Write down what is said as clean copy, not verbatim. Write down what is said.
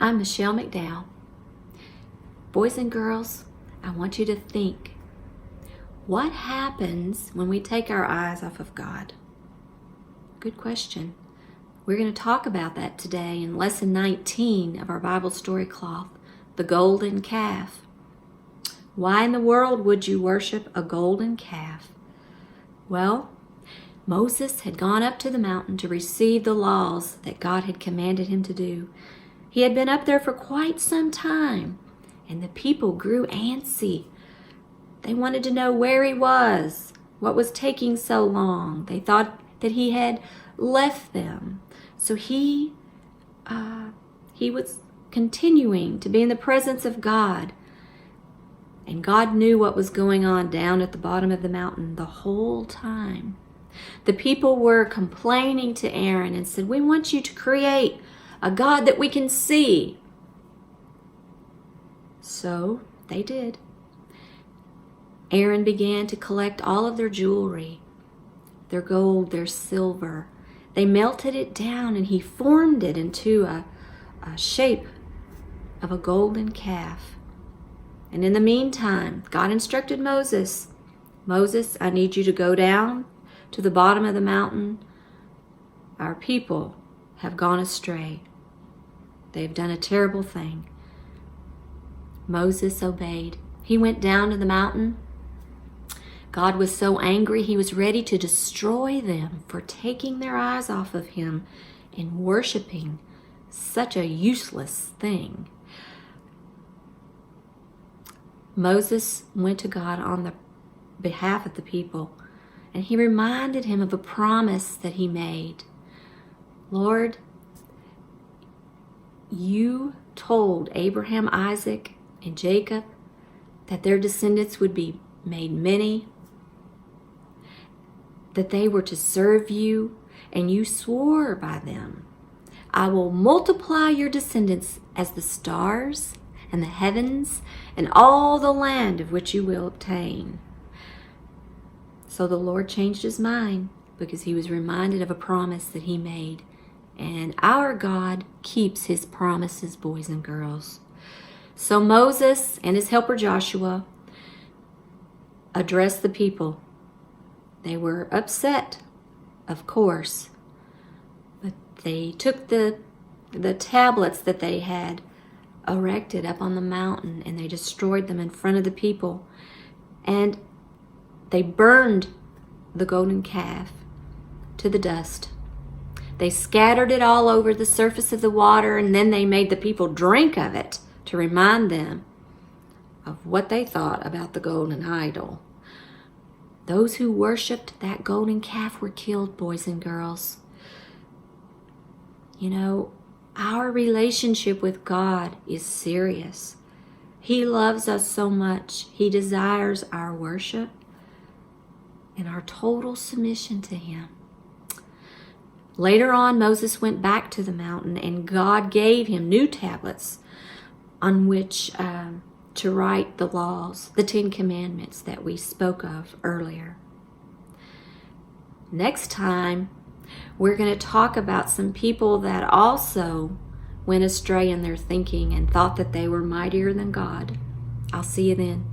I'm Michelle McDowell. Boys and girls, I want you to think, what happens when we take our eyes off of God? Good question. We're going to talk about that today in Lesson 19 of our Bible story cloth, the golden calf. Why in the world would you worship a golden calf? Well, Moses had gone up to the mountain to receive the laws that God had commanded him to do. He had been up there for quite some time, and the people grew antsy. They wanted to know where he was, what was taking so long. They thought that he had left them. So he was continuing to be in the presence of God. And God knew what was going on down at the bottom of the mountain the whole time. The people were complaining to Aaron and said, "We want you to create a God that we can see." So they did. Aaron began to collect all of their jewelry, their gold, their silver. They melted it down and he formed it into a shape of a golden calf. And in the meantime, God instructed Moses, "Moses, I need you to go down to the bottom of the mountain. Our people have gone astray. They've done a terrible thing." Moses obeyed. He went down to the mountain. God was so angry, he was ready to destroy them for taking their eyes off of him and worshiping such a useless thing. Moses went to God on the behalf of the people, and he reminded him of a promise that he made. "Lord, you told Abraham, Isaac, and Jacob that their descendants would be made many, that they were to serve you, and you swore by them, 'I will multiply your descendants as the stars and the heavens and all the land of which you will obtain.'" So the Lord changed his mind because he was reminded of a promise that he made. And our God keeps his promises, boys and girls. So Moses and his helper Joshua addressed the people. They were upset, of course, but they took the tablets that they had erected up on the mountain and they destroyed them in front of the people. And they burned the golden calf to the dust. They scattered it all over the surface of the water, and then they made the people drink of it to remind them of what they thought about the golden idol. Those who worshiped that golden calf were killed, boys and girls. You know, our relationship with God is serious. He loves us so much. He desires our worship and our total submission to him. Later on, Moses went back to the mountain, and God gave him new tablets on which to write the laws, the 10 Commandments that we spoke of earlier. Next time, we're going to talk about some people that also went astray in their thinking and thought that they were mightier than God. I'll see you then.